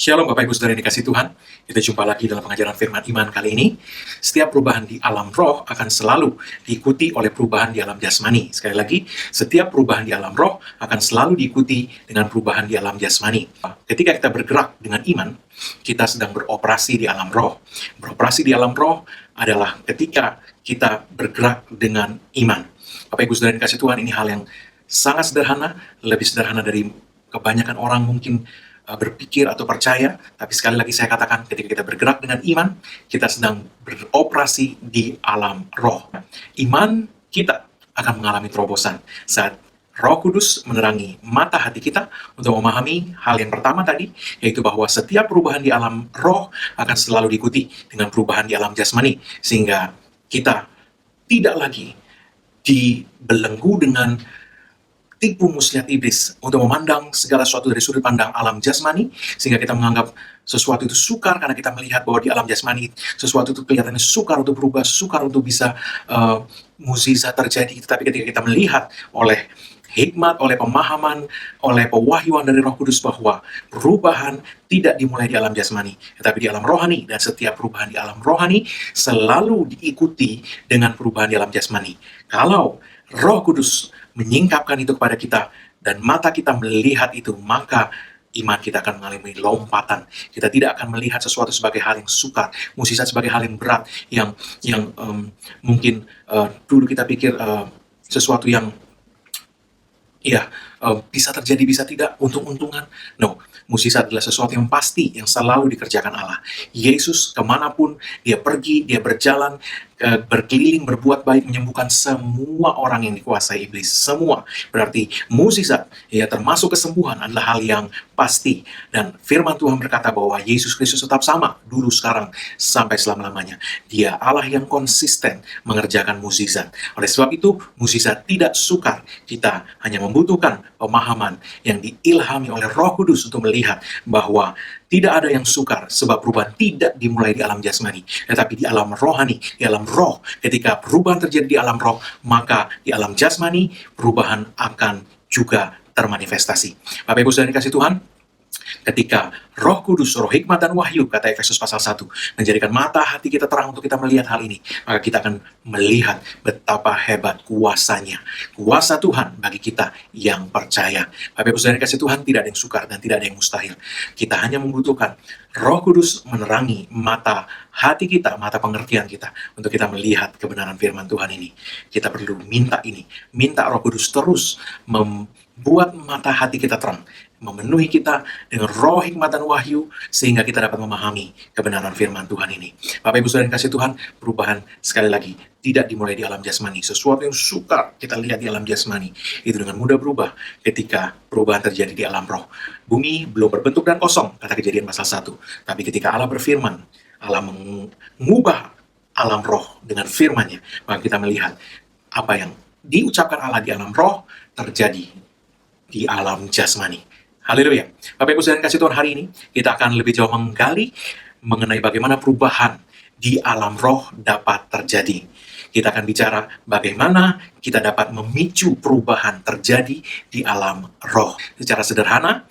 Shalom Bapak Ibu Saudara yang dikasih Tuhan. Kita jumpa lagi dalam pengajaran firman iman kali ini. Setiap perubahan di alam roh akan selalu diikuti oleh perubahan di alam jasmani. Sekali lagi, setiap perubahan di alam roh akan selalu diikuti dengan perubahan di alam jasmani. Ketika kita bergerak dengan iman, kita sedang beroperasi di alam roh. Beroperasi di alam roh adalah ketika kita bergerak dengan iman. Bapak Ibu Saudara yang dikasih Tuhan, ini hal yang sangat sederhana, lebih sederhana dari kebanyakan orang mungkin berpikir atau percaya, tapi sekali lagi saya katakan, ketika kita bergerak dengan iman, kita sedang beroperasi di alam roh. Iman kita akan mengalami terobosan saat Roh Kudus menerangi mata hati kita untuk memahami hal yang pertama tadi, yaitu bahwa setiap perubahan di alam roh akan selalu diikuti dengan perubahan di alam jasmani, sehingga kita tidak lagi dibelenggu dengan tipu muslihat iblis untuk memandang segala sesuatu dari sudut pandang alam jasmani, sehingga kita menganggap sesuatu itu sukar karena kita melihat bahwa di alam jasmani sesuatu itu kelihatannya sukar untuk berubah, sukar untuk bisa mukjizat terjadi. Tetapi ketika kita melihat oleh hikmat, oleh pemahaman, oleh pewahyuan dari Roh Kudus bahwa perubahan tidak dimulai di alam jasmani, tetapi di alam rohani, dan setiap perubahan di alam rohani selalu diikuti dengan perubahan di alam jasmani. Kalau Roh Kudus menyingkapkan itu kepada kita dan mata kita melihat itu, maka iman kita akan mengalami lompatan. Kita tidak akan melihat sesuatu sebagai hal yang sukar, mukjizat sebagai hal yang berat, yang mungkin dulu kita pikir sesuatu yang bisa terjadi, bisa tidak, untung-untungan. No, mukjizat adalah sesuatu yang pasti, yang selalu dikerjakan Allah. Yesus kemanapun dia pergi, dia berjalan, berkeliling, berbuat baik, menyembuhkan semua orang yang dikuasai iblis. Semua. Berarti mukjizat, termasuk kesembuhan, adalah hal yang pasti. Dan firman Tuhan berkata bahwa Yesus Kristus tetap sama, dulu, sekarang, sampai selama-lamanya. Dia Allah yang konsisten mengerjakan mukjizat. Oleh sebab itu, mukjizat tidak sukar. Kita hanya membutuhkan pemahaman yang diilhami oleh Roh Kudus untuk melihat bahwa tidak ada yang sukar, sebab perubahan tidak dimulai di alam jasmani, tetapi di alam rohani, di alam roh. Ketika perubahan terjadi di alam roh, maka di alam jasmani perubahan akan juga termanifestasi. Bapak Ibu Saudara dikasih Tuhan, ketika Roh Kudus, Roh Hikmat dan Wahyu, kata Efesus pasal 1, menjadikan mata hati kita terang untuk kita melihat hal ini, maka kita akan melihat betapa hebat kuasanya, kuasa Tuhan bagi kita yang percaya. Bapak Ibu Saudara dikasih Tuhan, tidak ada yang sukar dan tidak ada yang mustahil. Kita hanya membutuhkan Roh Kudus menerangi mata hati kita, mata pengertian kita, untuk kita melihat kebenaran firman Tuhan ini. Kita perlu minta ini, minta Roh Kudus terus membuat mata hati kita terang, memenuhi kita dengan roh hikmat dan wahyu, sehingga kita dapat memahami kebenaran firman Tuhan ini. Bapak Ibu Saudara yang kasih Tuhan, perubahan sekali lagi tidak dimulai di alam jasmani. Sesuatu yang sukar kita lihat di alam jasmani, itu dengan mudah berubah ketika perubahan terjadi di alam roh. Bumi belum berbentuk dan kosong, kata Kejadian pasal 1. Tapi ketika Allah berfirman, Allah mengubah alam roh dengan firman-Nya, maka kita melihat apa yang diucapkan Allah di alam roh terjadi di alam jasmani. Haleluya. Bapak Ibu Saudara kasih Tuhan, hari ini kita akan lebih jauh menggali mengenai bagaimana perubahan di alam roh dapat terjadi. Kita akan bicara bagaimana kita dapat memicu perubahan terjadi di alam roh. Secara sederhana,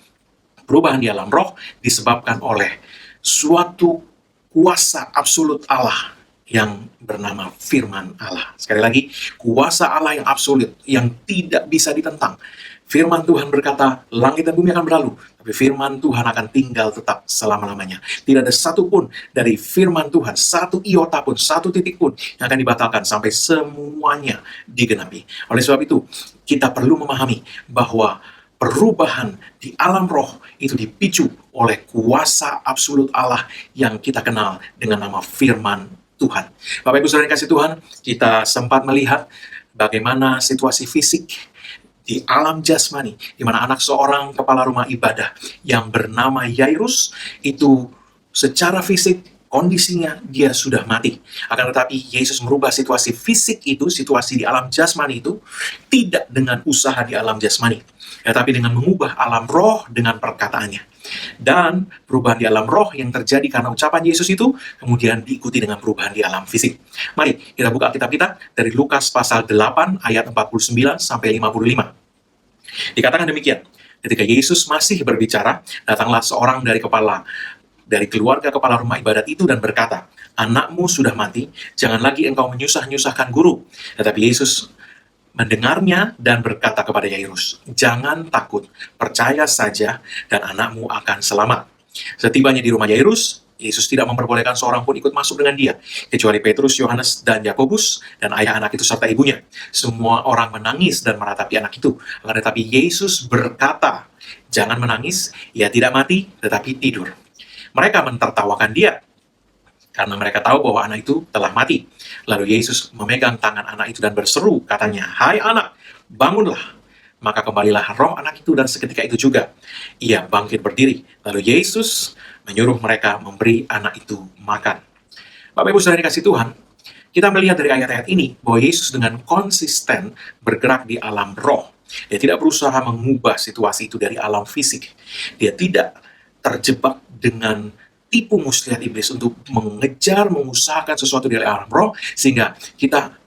perubahan di alam roh disebabkan oleh suatu kuasa absolut Allah yang bernama firman Allah. Sekali lagi, kuasa Allah yang absolut, yang tidak bisa ditentang. Firman Tuhan berkata, langit dan bumi akan berlalu, tapi firman Tuhan akan tinggal tetap selama-lamanya. Tidak ada satupun dari firman Tuhan, satu iota pun, satu titik pun yang akan dibatalkan sampai semuanya digenapi. Oleh sebab itu, kita perlu memahami bahwa perubahan di alam roh itu dipicu oleh kuasa absolut Allah yang kita kenal dengan nama firman Tuhan. Bapak Ibu Saudara yang kasih Tuhan, kita sempat melihat bagaimana situasi fisik di alam jasmani, di mana anak seorang kepala rumah ibadah yang bernama Yairus itu secara fisik kondisinya dia sudah mati. Akan tetapi Yesus merubah situasi fisik itu, situasi di alam jasmani itu, tidak dengan usaha di alam jasmani, tetapi dengan mengubah alam roh dengan perkataannya. Dan perubahan di alam roh yang terjadi karena ucapan Yesus itu kemudian diikuti dengan perubahan di alam fisik. Mari kita buka Alkitab kita dari Lukas pasal 8 ayat 49 sampai 55. Dikatakan demikian, Ketika Yesus masih berbicara, datanglah seorang dari keluarga kepala rumah ibadat itu dan berkata, "Anakmu sudah mati, jangan lagi engkau menyusah-nyusahkan guru." Tetapi Yesus mendengarnya dan berkata kepada Yairus, "Jangan takut, percaya saja dan anakmu akan selamat." Setibanya di rumah Yairus, Yesus tidak memperbolehkan seorang pun ikut masuk dengan dia, kecuali Petrus, Yohanes, dan Yakobus, dan ayah anak itu serta ibunya. Semua orang menangis dan meratapi anak itu. Akan tetapi Yesus berkata, "Jangan menangis, ia tidak mati, tetapi tidur." Mereka mentertawakan dia, karena mereka tahu bahwa anak itu telah mati. Lalu Yesus memegang tangan anak itu dan berseru, katanya, "Hai anak, bangunlah." Maka kembalilah roh anak itu, dan seketika itu juga ia bangkit berdiri. Lalu Yesus menyuruh mereka memberi anak itu makan. Bapak Ibu Saudara dikasih Tuhan, kita melihat dari ayat-ayat ini bahwa Yesus dengan konsisten bergerak di alam roh. Dia tidak berusaha mengubah situasi itu dari alam fisik. Dia tidak terjebak dengan tipu muslihat iblis untuk mengejar, mengusahakan sesuatu dari alam roh, sehingga kita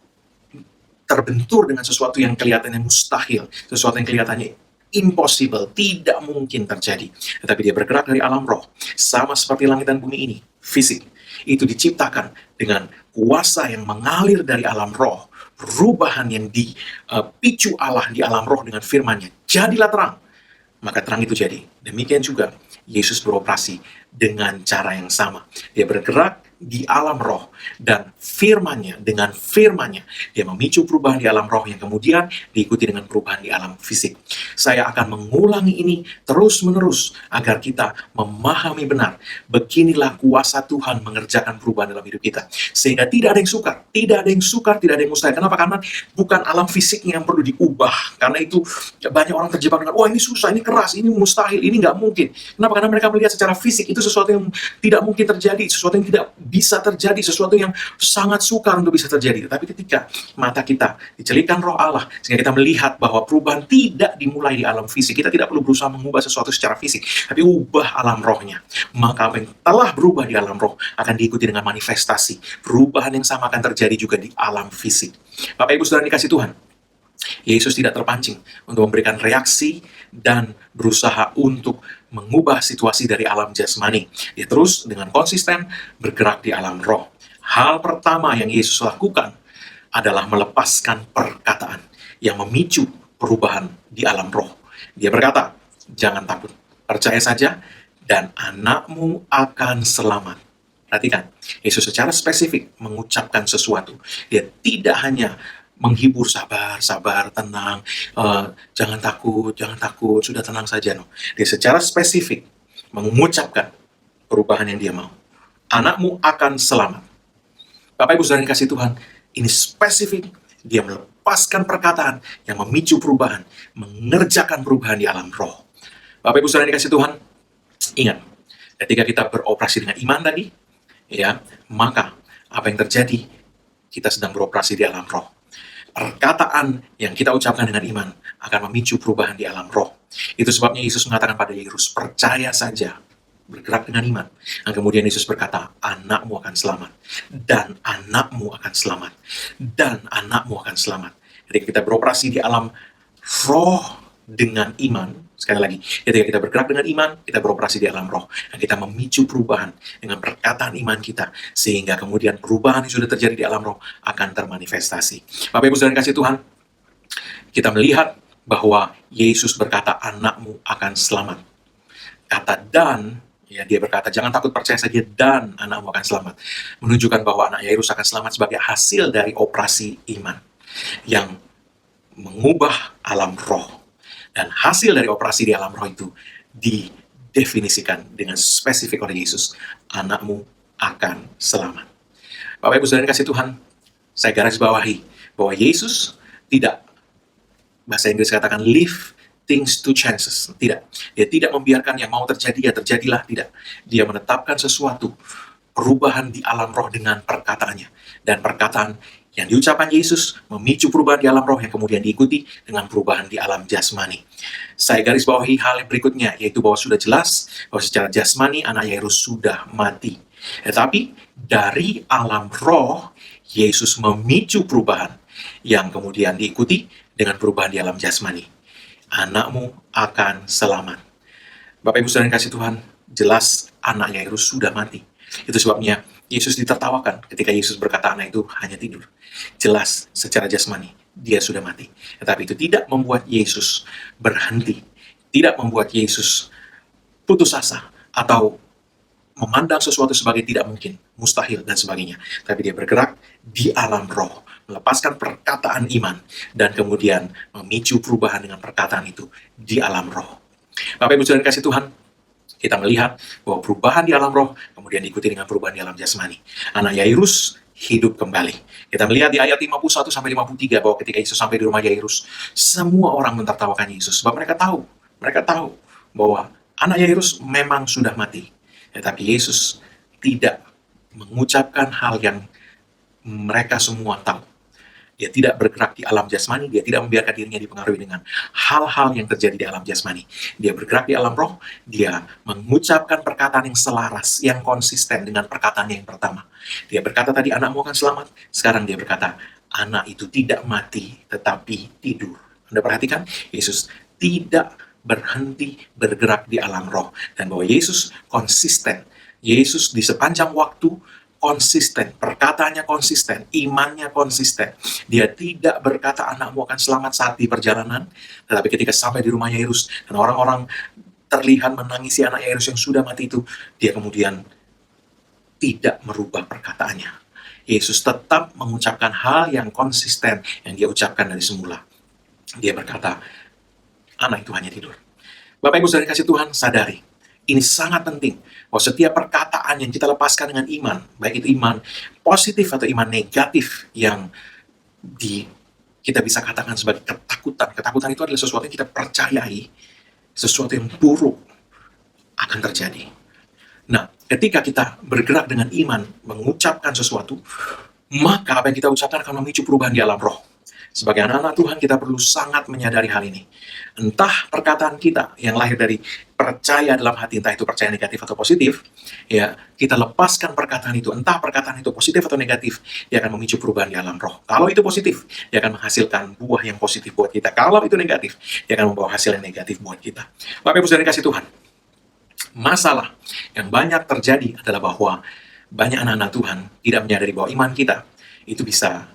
terbentur dengan sesuatu yang kelihatannya mustahil, sesuatu yang kelihatannya impossible, tidak mungkin terjadi. Tetapi dia bergerak dari alam roh, sama seperti langit dan bumi ini, fisik. Itu diciptakan dengan kuasa yang mengalir dari alam roh, perubahan yang dipicu Allah di alam roh dengan firman-Nya. Jadilah terang, maka terang itu jadi. Demikian juga Yesus beroperasi dengan cara yang sama. Dia bergerak di alam roh, dan firman-Nya, dengan firman-Nya dia memicu perubahan di alam roh yang kemudian diikuti dengan perubahan di alam fisik. Saya akan mengulangi ini terus-menerus agar kita memahami benar beginilah kuasa Tuhan mengerjakan perubahan dalam hidup kita, sehingga tidak ada yang sukar, tidak ada yang sukar, tidak ada yang mustahil. Kenapa? Karena bukan alam fisiknya yang perlu diubah. Karena itu banyak orang terjebak dengan, wah ini susah, ini keras, ini mustahil, ini nggak mungkin. Kenapa? Karena mereka melihat secara fisik itu sesuatu yang tidak mungkin terjadi, sesuatu yang tidak bisa terjadi, sesuatu yang sangat sukar untuk bisa terjadi. Tapi ketika mata kita dicelitkan roh Allah, sehingga kita melihat bahwa perubahan tidak dimulai di alam fisik, kita tidak perlu berusaha mengubah sesuatu secara fisik, tapi ubah alam rohnya. Maka apa yang telah berubah di alam roh akan diikuti dengan manifestasi. Perubahan yang sama akan terjadi juga di alam fisik. Bapak Ibu Saudara dikasih Tuhan, Yesus tidak terpancing untuk memberikan reaksi dan berusaha untuk mengubah situasi dari alam jasmani. Dia terus dengan konsisten bergerak di alam roh. Hal pertama yang Yesus lakukan adalah melepaskan perkataan yang memicu perubahan di alam roh. Dia berkata, "Jangan takut, percaya saja dan anakmu akan selamat." Perhatikan, Yesus secara spesifik mengucapkan sesuatu. Dia tidak hanya menghibur, sabar, tenang, jangan takut, sudah tenang saja. No. Dia secara spesifik mengucapkan perubahan yang dia mau. Anakmu akan selamat. Bapak Ibu Saudara dikasih Tuhan, ini spesifik. Dia melepaskan perkataan yang memicu perubahan, mengerjakan perubahan di alam roh. Bapak Ibu Saudara dikasih Tuhan, ingat, ketika kita beroperasi dengan iman tadi, ya, maka apa yang terjadi? Kita sedang beroperasi di alam roh. Perkataan yang kita ucapkan dengan iman akan memicu perubahan di alam roh. Itu sebabnya Yesus mengatakan pada Yairus, "Percaya saja, bergerak dengan iman." Dan kemudian Yesus berkata, "Anakmu akan selamat, dan anakmu akan selamat, dan anakmu akan selamat." Jadi kita beroperasi di alam roh dengan iman. Sekali lagi, ketika kita bergerak dengan iman, kita beroperasi di alam roh. Dan kita memicu perubahan dengan perkataan iman kita. Sehingga kemudian perubahan yang sudah terjadi di alam roh akan termanifestasi. Bapak Ibu Saudara kasih Tuhan, kita melihat bahwa Yesus berkata, "Anakmu akan selamat." Kata "dan", ya, dia berkata, "Jangan takut, percaya saja dan anakmu akan selamat." Menunjukkan bahwa anak Yairus akan selamat sebagai hasil dari operasi iman yang mengubah alam roh. Dan hasil dari operasi di alam roh itu didefinisikan dengan spesifik oleh Yesus. Anakmu akan selamat. Bapak Ibu Saudara kasih Tuhan, saya garis bawahi bahwa Yesus tidak, bahasa Inggris katakan, leave things to chances. Tidak. Dia tidak membiarkan yang mau terjadi, ya terjadilah. Tidak. Dia menetapkan sesuatu, perubahan di alam roh dengan perkataannya. Dan perkataan yang diucapkan Yesus memicu perubahan di alam roh yang kemudian diikuti dengan perubahan di alam jasmani. Saya garis bawahi hal yang berikutnya, yaitu bahwa sudah jelas bahwa secara jasmani anak Yairus sudah mati. Tetapi dari alam roh, Yesus memicu perubahan yang kemudian diikuti dengan perubahan di alam jasmani. anakmu akan selamat. Bapak Ibu Saudara yang kasih Tuhan, jelas anak Yairus sudah mati. Itu sebabnya Yesus ditertawakan ketika Yesus berkata anak itu hanya tidur. Jelas secara jasmani dia sudah mati. Tetapi itu tidak membuat Yesus berhenti. Tidak membuat Yesus putus asa atau memandang sesuatu sebagai tidak mungkin, mustahil, dan sebagainya. Tapi dia bergerak di alam roh, melepaskan perkataan iman, dan kemudian memicu perubahan dengan perkataan itu di alam roh. Bapak Ibu Saudara yang kasih Tuhan, kita melihat bahwa perubahan di alam roh kemudian diikuti dengan perubahan di alam jasmani. Anak Yairus hidup kembali. Kita melihat di ayat 51 sampai 53 bahwa ketika Yesus sampai di rumah Yairus, semua orang mentertawakan Yesus. Sebab mereka tahu bahwa anak Yairus memang sudah mati. Tetapi Yesus tidak mengucapkan hal yang mereka semua tahu. Dia tidak bergerak di alam jasmani, dia tidak membiarkan dirinya dipengaruhi dengan hal-hal yang terjadi di alam jasmani. Dia bergerak di alam roh, dia mengucapkan perkataan yang selaras, yang konsisten dengan perkataan yang pertama. Dia berkata tadi, anakmu akan selamat. Sekarang dia berkata, anak itu tidak mati, tetapi tidur. Anda perhatikan, Yesus tidak berhenti bergerak di alam roh. Dan bahwa Yesus konsisten. Yesus di sepanjang waktu konsisten, perkataannya konsisten, imannya konsisten. Dia tidak berkata anakmu akan selamat saat di perjalanan, tetapi ketika sampai di rumah Yairus dan orang-orang terlihat menangisi anak Yairus yang sudah mati itu, dia kemudian tidak merubah perkataannya. Yesus tetap mengucapkan hal yang konsisten yang dia ucapkan dari semula. Dia berkata, anak itu hanya tidur. Bapak Ibu Saudara kasih Tuhan, sadari, ini sangat penting bahwa setiap perkataan yang kita lepaskan dengan iman, baik itu iman positif atau iman negatif yang kita bisa katakan sebagai ketakutan. Ketakutan itu adalah sesuatu yang kita percayai, sesuatu yang buruk akan terjadi. Nah, ketika kita bergerak dengan iman, mengucapkan sesuatu, maka apa yang kita ucapkan akan memicu perubahan di alam roh. Sebagai anak-anak Tuhan, kita perlu sangat menyadari hal ini. Entah perkataan kita yang lahir dari percaya dalam hati, entah itu percaya negatif atau positif, ya kita lepaskan perkataan itu. Entah perkataan itu positif atau negatif, dia akan memicu perubahan di alam roh. Kalau itu positif, dia akan menghasilkan buah yang positif buat kita. Kalau itu negatif, dia akan membawa hasil yang negatif buat kita. Bapak Ibu Saudara kasih Tuhan, masalah yang banyak terjadi adalah bahwa banyak anak-anak Tuhan tidak menyadari bahwa iman kita itu bisa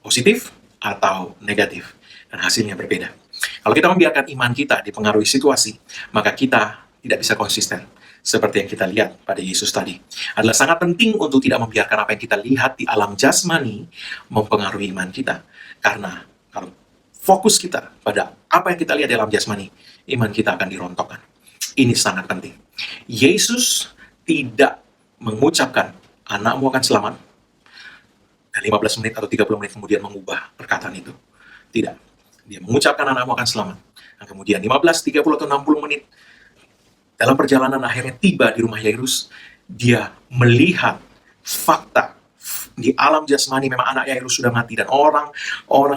positif atau negatif, dan hasilnya berbeda. Kalau kita membiarkan iman kita dipengaruhi situasi, maka kita tidak bisa konsisten. Seperti yang kita lihat pada Yesus tadi. Adalah sangat penting untuk tidak membiarkan apa yang kita lihat di alam jasmani mempengaruhi iman kita. Karena kalau fokus kita pada apa yang kita lihat di alam jasmani, iman kita akan dirontokkan. Ini sangat penting. Yesus tidak mengucapkan, anakmu akan selamat, dan 15 menit atau 30 menit kemudian mengubah perkataan itu. Tidak. Dia mengucapkan anakmu akan selamat. Dan kemudian 15, 30 atau 60 menit dalam perjalanan akhirnya tiba di rumah Yairus. Dia melihat fakta di alam jasmani memang anak Yairus sudah mati. Dan orang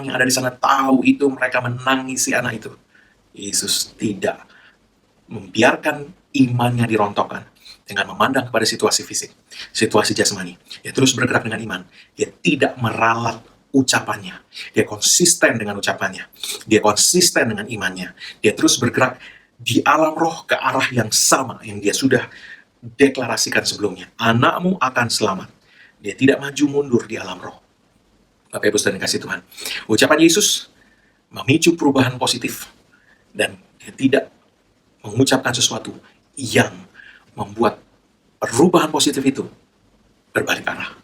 yang ada di sana tahu itu, mereka menangisi anak itu. Yesus tidak membiarkan imannya dirontokkan dengan memandang kepada situasi fisik, situasi jasmani. Dia terus bergerak dengan iman. Dia tidak meralat ucapannya. Dia konsisten dengan ucapannya. Dia konsisten dengan imannya. Dia terus bergerak di alam roh ke arah yang sama yang dia sudah deklarasikan sebelumnya. Anakmu akan selamat. Dia tidak maju mundur di alam roh. Bapak Ibu Saudara kasih Tuhan. Ucapan Yesus memicu perubahan positif. Dan dia tidak mengucapkan sesuatu yang membuat perubahan positif itu berbalik arah.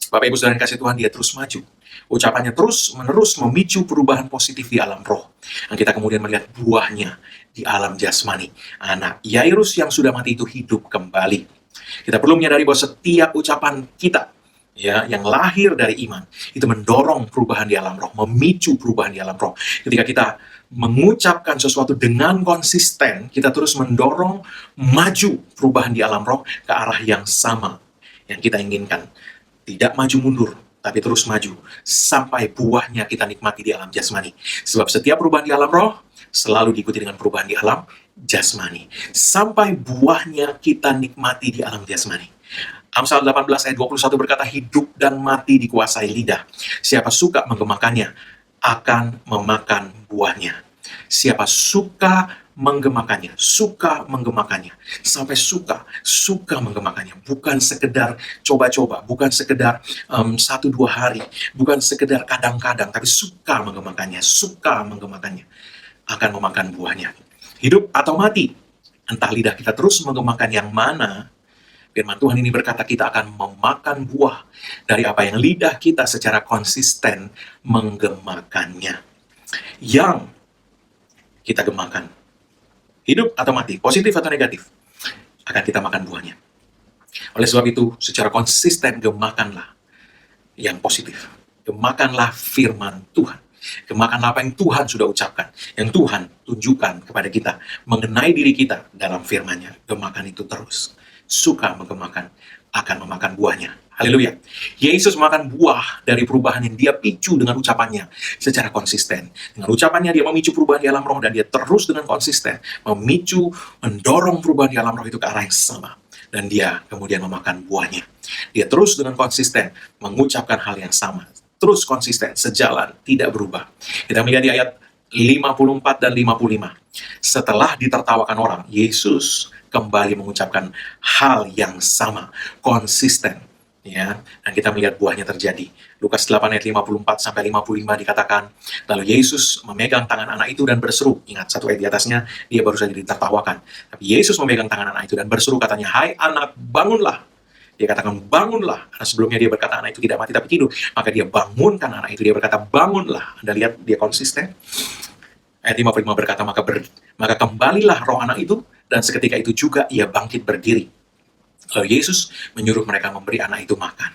Bapak Ibu Saudara yang kasih Tuhan, dia terus maju. Ucapannya terus-menerus memicu perubahan positif di alam roh. Dan kita kemudian melihat buahnya di alam jasmani. Anak Yairus yang sudah mati itu hidup kembali. Kita perlu menyadari bahwa setiap ucapan kita yang lahir dari iman itu mendorong perubahan di alam roh, memicu perubahan di alam roh. Ketika kita mengucapkan sesuatu dengan konsisten, kita terus mendorong maju perubahan di alam roh ke arah yang sama yang kita inginkan. Tidak maju mundur, tapi terus maju sampai buahnya kita nikmati di alam jasmani. Sebab setiap perubahan di alam roh selalu diikuti dengan perubahan di alam jasmani. Sampai buahnya kita nikmati di alam jasmani. Amsal 18 ayat 21 berkata, hidup dan mati dikuasai lidah. Siapa suka menggemakannya akan memakan buahnya. Siapa suka menggemakannya, sampai suka menggemakannya. Bukan sekedar coba-coba, bukan sekedar 1-2 hari, bukan sekedar kadang-kadang, tapi suka menggemakannya, akan memakan buahnya. Hidup atau mati, entah lidah kita terus menggemakan yang mana. Firman Tuhan ini berkata kita akan memakan buah dari apa yang lidah kita secara konsisten menggemakannya. Yang kita gemakan, hidup atau mati, positif atau negatif, akan kita makan buahnya. Oleh sebab itu, secara konsisten gemakanlah yang positif. Gemakanlah firman Tuhan. Gemakanlah apa yang Tuhan sudah ucapkan, yang Tuhan tunjukkan kepada kita mengenai diri kita dalam firman-Nya. Gemakan itu terus. Suka menggemakan, akan memakan buahnya. Haleluya. Yesus makan buah dari perubahan yang dia picu dengan ucapannya secara konsisten. Dengan ucapannya dia memicu perubahan di alam roh, dan dia terus dengan konsisten mendorong perubahan di alam roh itu ke arah yang sama. Dan dia kemudian memakan buahnya. Dia terus dengan konsisten mengucapkan hal yang sama. Terus konsisten, sejalan, tidak berubah. Kita melihat di ayat 54 dan 55. Setelah ditertawakan orang, Yesus kembali mengucapkan hal yang sama, konsisten. Ya, dan kita melihat buahnya terjadi. Lukas 8 ayat 54 sampai 55 dikatakan, lalu Yesus memegang tangan anak itu dan berseru. Ingat, satu ayat di atasnya dia baru saja ditertawakan. Tapi Yesus memegang tangan anak itu dan berseru, katanya, "Hai anak, bangunlah." Dia katakan, "Bangunlah." Karena sebelumnya dia berkata anak itu tidak mati tapi tidur. Maka dia bangunkan anak itu. Dia berkata, "Bangunlah." Anda lihat dia konsisten. Ayat 55 berkata, maka kembalilah roh anak itu, dan seketika itu juga ia bangkit berdiri. Lalu Yesus menyuruh mereka memberi anak itu makan.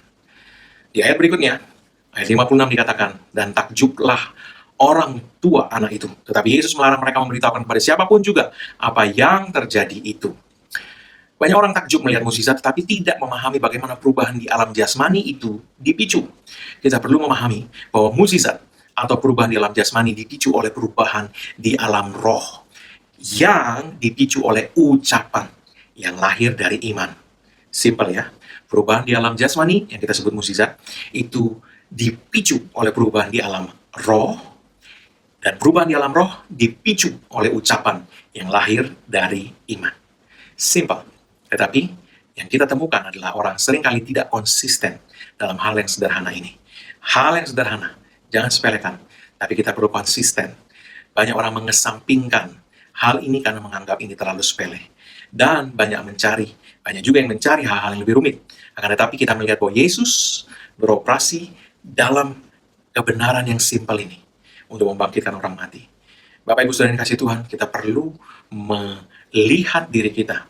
Di ayat berikutnya, ayat 56 dikatakan, dan takjublah orang tua anak itu. Tetapi Yesus melarang mereka memberitahukan kepada siapapun juga apa yang terjadi itu. Banyak orang takjub melihat mukjizat, tetapi tidak memahami bagaimana perubahan di alam jasmani itu dipicu. Kita perlu memahami bahwa mukjizat atau perubahan di alam jasmani dipicu oleh perubahan di alam roh yang dipicu oleh ucapan yang lahir dari iman. Simple ya. Perubahan di alam jasmani yang kita sebut mukjizat itu dipicu oleh perubahan di alam roh, dan perubahan di alam roh dipicu oleh ucapan yang lahir dari iman. Simple. Tetapi yang kita temukan adalah orang seringkali tidak konsisten dalam hal yang sederhana ini. Hal yang sederhana, jangan sepelekan, tapi kita perlu konsisten. Banyak orang mengesampingkan hal ini karena menganggap ini terlalu sepele. Dan banyak juga yang mencari hal-hal yang lebih rumit. Akan tetapi kita melihat bahwa Yesus beroperasi dalam kebenaran yang simpel ini untuk membangkitkan orang mati. Bapak Ibu Saudara yang kasih Tuhan, kita perlu melihat diri kita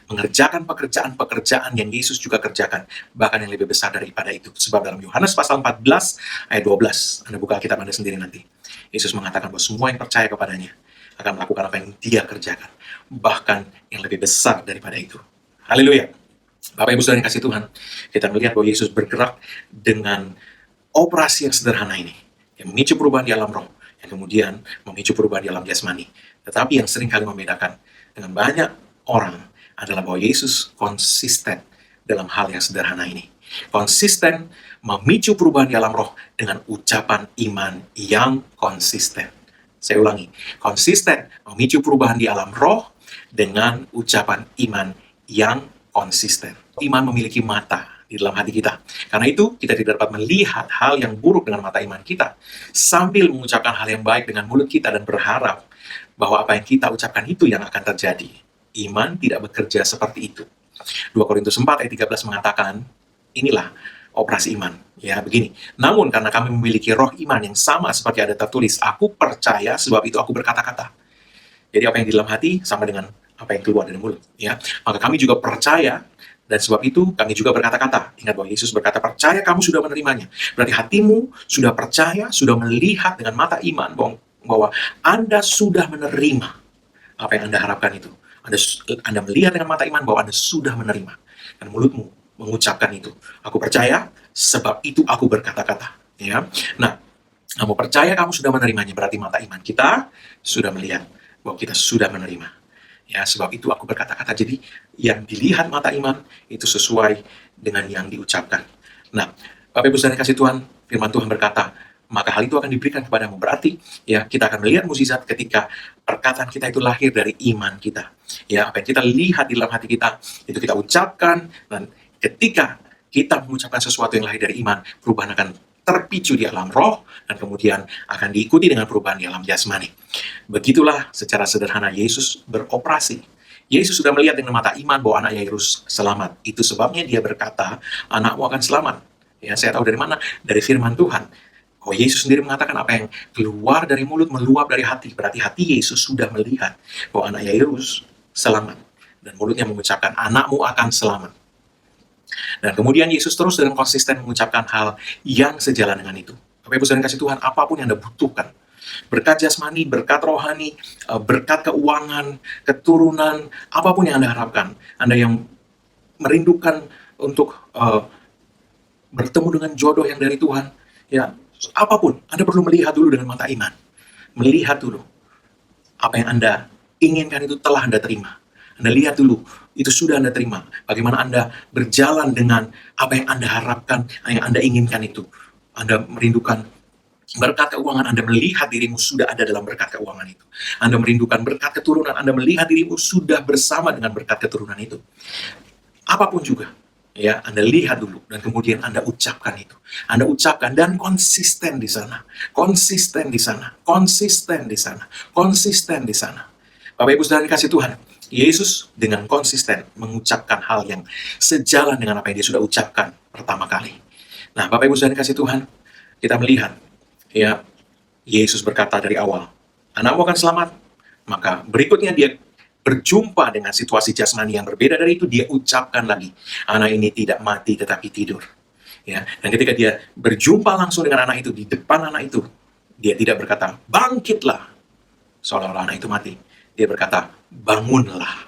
mengerjakan pekerjaan-pekerjaan yang Yesus juga kerjakan, bahkan yang lebih besar daripada itu. Sebab dalam Yohanes pasal 14 ayat 12, Anda buka Alkitab Anda sendiri nanti, Yesus mengatakan bahwa semua yang percaya kepadanya akan melakukan apa yang dia kerjakan, bahkan yang lebih besar daripada itu. Haleluya. Bapak Ibu Saudara yang kasih Tuhan, kita melihat bahwa Yesus bergerak dengan operasi yang sederhana ini, yang memicu perubahan di alam roh, yang kemudian memicu perubahan di alam jasmani. Tetapi yang seringkali membedakan dengan banyak orang adalah bahwa Yesus konsisten dalam hal yang sederhana ini. Konsisten memicu perubahan di alam roh dengan ucapan iman yang konsisten. Saya ulangi, konsisten memicu perubahan di alam roh dengan ucapan iman yang konsisten. Iman memiliki mata di dalam hati kita. Karena itu, kita tidak dapat melihat hal yang buruk dengan mata iman kita, sambil mengucapkan hal yang baik dengan mulut kita dan berharap bahwa apa yang kita ucapkan itu yang akan terjadi. Iman tidak bekerja seperti itu. 2 Korintus 4 ayat 13 mengatakan, inilah operasi iman. Ya, begini. Namun karena kami memiliki roh iman yang sama seperti ada tertulis, aku percaya sebab itu aku berkata-kata. Jadi apa yang di dalam hati sama dengan apa yang keluar dari mulut. Ya, maka kami juga percaya, dan sebab itu kami juga berkata-kata. Ingat bahwa Yesus berkata, percaya kamu sudah menerimanya. Berarti hatimu sudah percaya, sudah melihat dengan mata iman bahwa Anda sudah menerima apa yang Anda harapkan itu. Anda melihat dengan mata iman bahwa Anda sudah menerima. Dan mulutmu mengucapkan itu. Aku percaya, sebab itu aku berkata-kata. Ya. Nah, kamu percaya kamu sudah menerimanya, berarti mata iman kita sudah melihat bahwa kita sudah menerima. Ya, sebab itu aku berkata-kata. Jadi, yang dilihat mata iman itu sesuai dengan yang diucapkan. Nah, Bapak Ibu Saudara kasih Tuhan, firman Tuhan berkata, maka hal itu akan diberikan kepadamu. Berarti ya kita akan melihat mukjizat ketika perkataan kita itu lahir dari iman kita. Ya, apa yang kita lihat di dalam hati kita itu kita ucapkan, dan ketika kita mengucapkan sesuatu yang lahir dari iman, perubahan akan terpicu di alam roh dan kemudian akan diikuti dengan perubahan di alam jasmani. Begitulah secara sederhana Yesus beroperasi. Yesus sudah melihat dengan mata iman bahwa anak Yairus selamat. Itu sebabnya dia berkata, anakmu akan selamat. Ya, saya tahu dari mana? Dari firman Tuhan. Oh, Yesus sendiri mengatakan apa yang keluar dari mulut meluap dari hati. Berarti hati Yesus sudah melihat bahwa anak Yairus selamat. Dan mulutnya mengucapkan, anakmu akan selamat. Dan kemudian Yesus terus dengan konsisten mengucapkan hal yang sejalan dengan itu. Bapak Ibu saudara kasih Tuhan, apapun yang Anda butuhkan, berkat jasmani, berkat rohani, berkat keuangan, keturunan, apapun yang Anda harapkan, Anda yang merindukan untuk bertemu dengan jodoh yang dari Tuhan, ya apapun, Anda perlu melihat dulu dengan mata iman. Melihat dulu apa yang Anda inginkan itu telah Anda terima. Anda lihat dulu, itu sudah Anda terima. Bagaimana Anda berjalan dengan apa yang Anda harapkan, yang Anda inginkan itu. Anda merindukan berkat keuangan, Anda melihat dirimu sudah ada dalam berkat keuangan itu. Anda merindukan berkat keturunan, Anda melihat dirimu sudah bersama dengan berkat keturunan itu. Apapun juga, ya Anda lihat dulu dan kemudian Anda ucapkan itu. Anda ucapkan dan konsisten di sana. Konsisten di sana. Konsisten di sana. Konsisten di sana. Bapak Ibu saudara dikasih Tuhan, Yesus dengan konsisten mengucapkan hal yang sejalan dengan apa yang dia sudah ucapkan pertama kali. Nah, Bapak Ibu saudara dikasih Tuhan, kita melihat ya Yesus berkata dari awal, anakmu akan selamat. Maka berikutnya dia berjumpa dengan situasi jasmani yang berbeda dari itu, dia ucapkan lagi, anak ini tidak mati tetapi tidur. Ya, dan ketika dia berjumpa langsung dengan anak itu, di depan anak itu, dia tidak berkata, bangkitlah, seolah-olah anak itu mati. Dia berkata, bangunlah,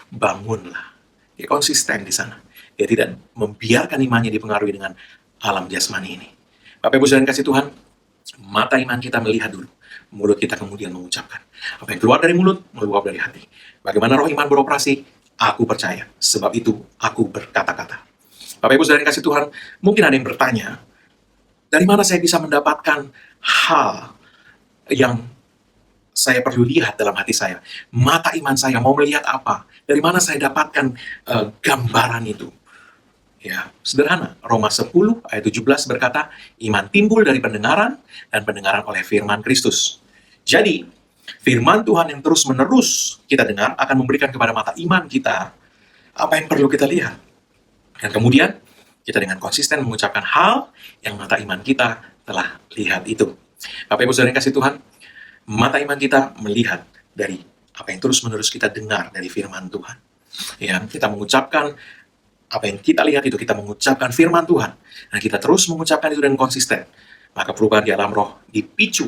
bangunlah. Dia konsisten di sana. Dia tidak membiarkan imannya dipengaruhi dengan alam jasmani ini. Bapak Ibu saudara kasih Tuhan, mata iman kita melihat dulu. Mulut kita kemudian mengucapkan. Apa yang keluar dari mulut, meluap dari hati. Bagaimana roh iman beroperasi? Aku percaya. Sebab itu, aku berkata-kata. Bapak Ibu saudara kasih Tuhan, mungkin ada yang bertanya, dari mana saya bisa mendapatkan hal yang saya perlu lihat dalam hati saya? Mata iman saya mau melihat apa? Dari mana saya dapatkan gambaran itu? Ya, sederhana. Roma 10 ayat 17 berkata, iman timbul dari pendengaran dan pendengaran oleh firman Kristus. Jadi, firman Tuhan yang terus-menerus kita dengar akan memberikan kepada mata iman kita apa yang perlu kita lihat. Dan kemudian, kita dengan konsisten mengucapkan hal yang mata iman kita telah lihat itu. Bapak Ibu saudara yang kasih Tuhan, mata iman kita melihat dari apa yang terus-menerus kita dengar dari firman Tuhan. Ya, kita mengucapkan apa yang kita lihat itu, kita mengucapkan firman Tuhan. Dan kita terus mengucapkan itu dengan konsisten. Maka perubahan di alam roh dipicu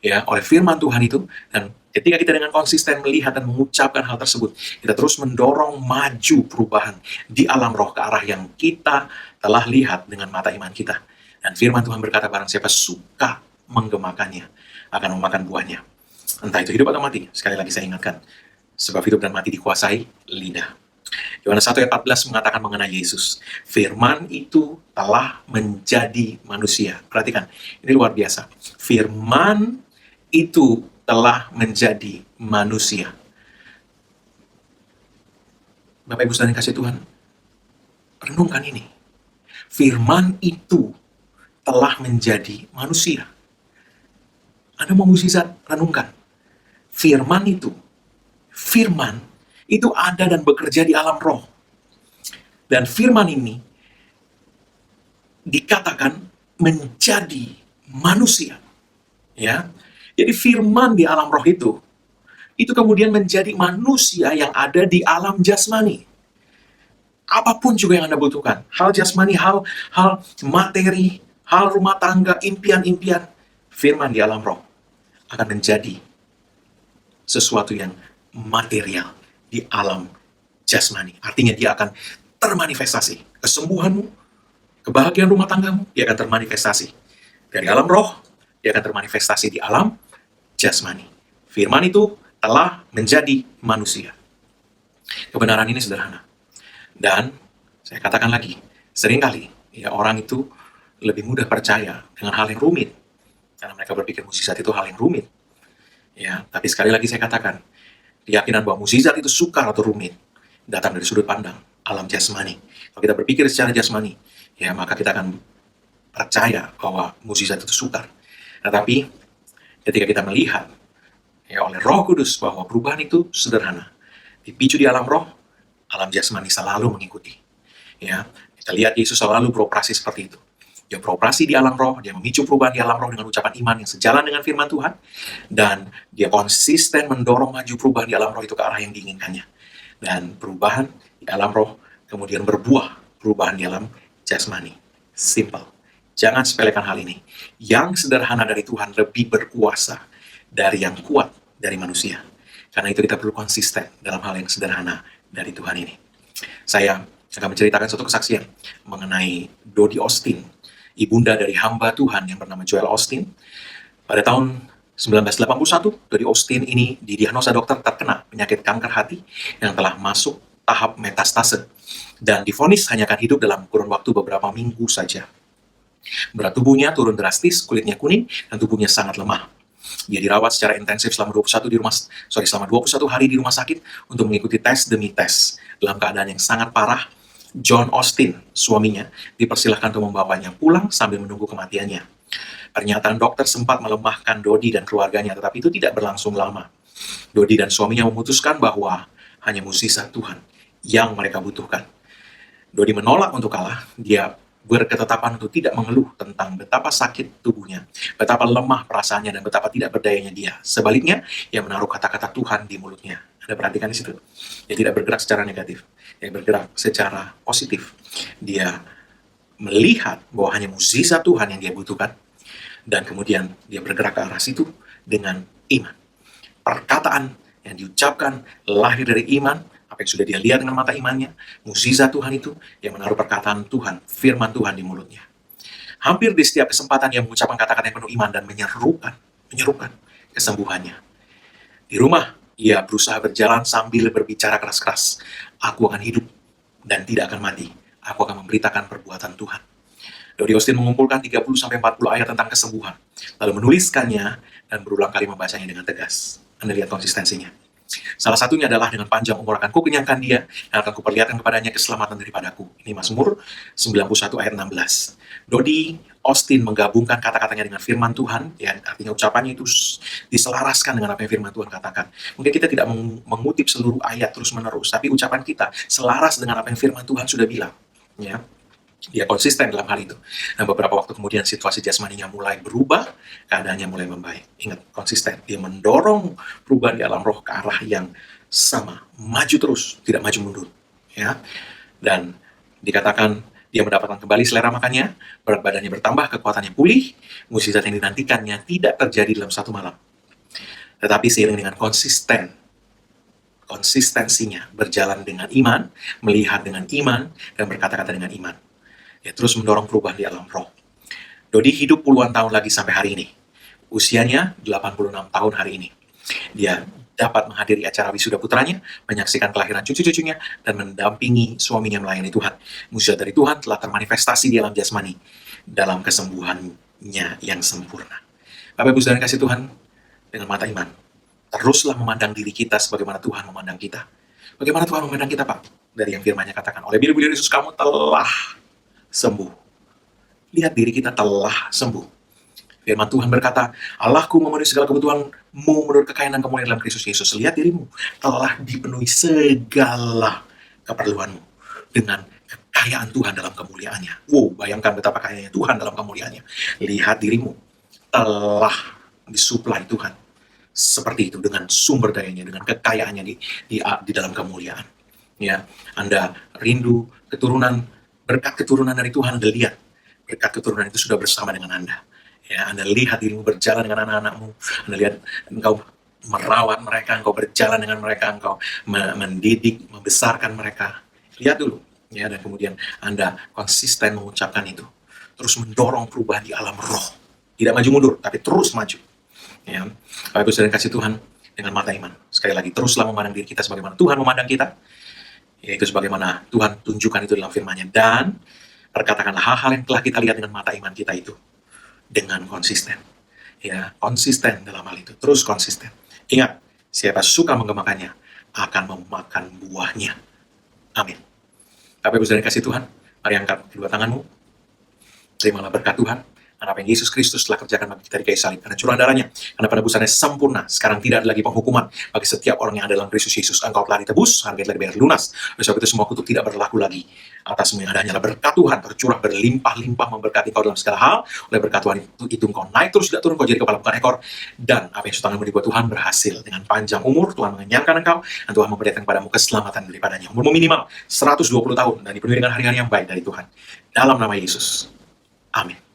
ya oleh firman Tuhan itu. Dan ketika kita dengan konsisten melihat dan mengucapkan hal tersebut, kita terus mendorong maju perubahan di alam roh ke arah yang kita telah lihat dengan mata iman kita. Dan firman Tuhan berkata, barang siapa suka menggemakannya, akan memakan buahnya. Entah itu hidup atau mati. Sekali lagi saya ingatkan, sebab hidup dan mati dikuasai lidah. Yohanes 1 ayat 14 mengatakan mengenai Yesus, firman itu telah menjadi manusia. Perhatikan, ini luar biasa. Firman itu telah menjadi manusia. Bapak Ibu saudara yang kasih Tuhan, renungkan ini. Firman itu telah menjadi manusia. Anda mau mukjizat, renungkan. Firman itu ada dan bekerja di alam roh. Dan firman ini dikatakan menjadi manusia. Ya. Jadi firman di alam roh itu kemudian menjadi manusia yang ada di alam jasmani. Apapun juga yang Anda butuhkan, hal jasmani, hal materi, hal rumah tangga, impian-impian, firman di alam roh akan menjadi sesuatu yang material di alam jasmani. Artinya dia akan termanifestasi. Kesembuhanmu, kebahagiaan rumah tanggamu, dia akan termanifestasi. Dari alam roh, dia akan termanifestasi di alam jasmani. Firman itu telah menjadi manusia. Kebenaran ini sederhana. Dan saya katakan lagi, seringkali ya orang itu lebih mudah percaya dengan hal yang rumit karena mereka berpikir mukjizat itu hal yang rumit. Ya, tapi sekali lagi saya katakan, keyakinan bahwa mukjizat itu sukar atau rumit datang dari sudut pandang alam jasmani. Kalau kita berpikir secara jasmani, ya maka kita akan percaya bahwa mukjizat itu sukar. Tetapi ketika kita melihat ya oleh Roh Kudus bahwa perubahan itu sederhana, dipicu di alam roh, alam jasmani selalu mengikuti. Ya, kita lihat Yesus selalu beroperasi seperti itu. Dia beroperasi di alam roh, dia memicu perubahan di alam roh dengan ucapan iman yang sejalan dengan firman Tuhan, dan dia konsisten mendorong maju perubahan di alam roh itu ke arah yang diinginkannya. Dan perubahan di alam roh kemudian berbuah perubahan di alam jasmani. Simple. Jangan sepelekan hal ini. Yang sederhana dari Tuhan lebih berkuasa dari yang kuat dari manusia. Karena itu kita perlu konsisten dalam hal yang sederhana dari Tuhan ini. Saya akan menceritakan suatu kesaksian mengenai Dodi Austin, ibunda dari hamba Tuhan yang bernama Joel Austin. Pada tahun 1981, Dodi Austin ini didiagnosa dokter terkena penyakit kanker hati yang telah masuk tahap metastase dan divonis hanya akan hidup dalam kurun waktu beberapa minggu saja. Berat tubuhnya turun drastis, kulitnya kuning, dan tubuhnya sangat lemah. Dia dirawat secara intensif selama 21 hari di rumah sakit untuk mengikuti tes demi tes. Dalam keadaan yang sangat parah, John Austin, suaminya, dipersilahkan untuk membawanya pulang sambil menunggu kematiannya. Pernyataan dokter sempat melemahkan Dodi dan keluarganya, tetapi itu tidak berlangsung lama. Dodi dan suaminya memutuskan bahwa hanya mukjizat Tuhan yang mereka butuhkan. Dodi menolak untuk kalah. Dia berketetapan untuk tidak mengeluh tentang betapa sakit tubuhnya, betapa lemah perasaannya, dan betapa tidak berdayanya dia. Sebaliknya, ia menaruh kata-kata Tuhan di mulutnya. Ada perhatikan di situ. Dia tidak bergerak secara negatif, dia bergerak secara positif. Dia melihat bahwa hanya mukjizat Tuhan yang dia butuhkan, dan kemudian dia bergerak ke arah situ dengan iman. Perkataan yang diucapkan lahir dari iman, apa yang sudah dia lihat dengan mata imannya, mukjizat Tuhan itu, yang menaruh perkataan Tuhan, firman Tuhan di mulutnya. Hampir di setiap kesempatan dia mengucapkan kata-kata yang penuh iman dan menyerukan kesembuhannya. Di rumah, ia berusaha berjalan sambil berbicara keras-keras. Aku akan hidup dan tidak akan mati. Aku akan memberitakan perbuatan Tuhan. Dodi Austin mengumpulkan 30-40 ayat tentang kesembuhan, lalu menuliskannya dan berulang kali membacanya dengan tegas. Anda lihat konsistensinya. Salah satunya adalah dengan panjang umur akan kukenyangkan dia, dan akan kuperlihatkan kepadanya keselamatan daripadaku. Ini Mazmur 91 ayat 16. Dodi Austin menggabungkan kata-katanya dengan firman Tuhan, ya, artinya ucapannya itu diselaraskan dengan apa yang firman Tuhan katakan. Mungkin kita tidak mengutip seluruh ayat terus-menerus, tapi ucapan kita selaras dengan apa yang firman Tuhan sudah bilang. Ya. Dia konsisten dalam hal itu. Dan beberapa waktu kemudian situasi jasmaninya mulai berubah, keadaannya mulai membaik. Ingat, konsisten. Dia mendorong perubahan di alam roh ke arah yang sama. Maju terus, tidak maju mundur. Ya. Dan dikatakan dia mendapatkan kembali selera makannya, berat badannya bertambah, kekuatannya pulih, mukjizat yang dinantikannya tidak terjadi dalam satu malam. Tetapi seiring dengan konsistensinya berjalan dengan iman, melihat dengan iman, dan berkata-kata dengan iman. Ya, terus mendorong perubahan di alam roh. Dodi hidup puluhan tahun lagi sampai hari ini. Usianya 86 tahun hari ini. Dia dapat menghadiri acara wisuda putranya, menyaksikan kelahiran cucu-cucunya, dan mendampingi suaminya melayani Tuhan. Mukjizat dari Tuhan telah termanifestasi di alam jasmani dalam kesembuhannya yang sempurna. Bapak Ibu saudara kasih Tuhan, dengan mata iman, teruslah memandang diri kita sebagaimana Tuhan memandang kita. Bagaimana Tuhan memandang kita, Pak? Dari yang firman-Nya katakan, oleh bibir Yesus kamu telah sembuh. Lihat diri kita telah sembuh. Firman Tuhan berkata, Allahku memenuhi segala kebutuhanmu menurut kekayaan dan kemuliaan dalam Kristus Yesus. Lihat dirimu telah dipenuhi segala keperluanmu dengan kekayaan Tuhan dalam kemuliaannya. Wow, bayangkan betapa kayanya Tuhan dalam kemuliaannya. Lihat dirimu telah disuplai Tuhan seperti itu, dengan sumber dayanya, dengan kekayaannya di dalam kemuliaan. Ya, Anda rindu keturunan, berkat keturunan dari Tuhan. Anda lihat berkat keturunan itu sudah bersama dengan Anda. Ya, Anda lihat dirimu berjalan dengan anak-anakmu. Anda lihat engkau merawat mereka, engkau berjalan dengan mereka, engkau mendidik, membesarkan mereka. Lihat dulu. Ya, dan kemudian Anda konsisten mengucapkan itu. Terus mendorong perubahan di alam roh. Tidak maju mundur, tapi terus maju. Ya, Bapak Ibu saudara kasih Tuhan, dengan mata iman. Sekali lagi, teruslah memandang diri kita sebagaimana Tuhan memandang kita. Yaitu sebagaimana Tuhan tunjukkan itu dalam firman-Nya. Dan perkatakanlah hal-hal yang telah kita lihat dengan mata iman kita itu dengan konsisten. Ya, konsisten dalam hal itu, terus konsisten. Ingat, siapa suka mengembangkannya akan memakan buahnya. Amin. Bapak Ibu saudara yang kasih Tuhan, mari angkat kedua tanganmu, terimalah berkat Tuhan. Karena apa yang Yesus Kristus telah kerjakan bagi kita di kayu salib, karena curah darahnya, karena penebusannya sempurna, sekarang tidak ada lagi penghukuman bagi setiap orang yang ada dalam Kristus Yesus. Engkau telah ditebus, harga telah dibayar lunas. Oleh sebab itu semua kutuk tidak berlaku lagi atasmu. Yang ada hanyalah berkat Tuhan tercurah berlimpah-limpah memberkati kau dalam segala hal. Oleh berkat Tuhan itu engkau naik terus tidak turun, kau jadi kepala bukan ekor. Dan apa yang tanganmu dibuat Tuhan berhasil. Dengan panjang umur Tuhan mengenyangkan engkau, dan Tuhan memperlihatkan kepadamu keselamatan daripadanya. Umurmu minimal 120 tahun dan dipenuhi dengan hari-hari yang baik dari Tuhan. Dalam nama Yesus. Amin.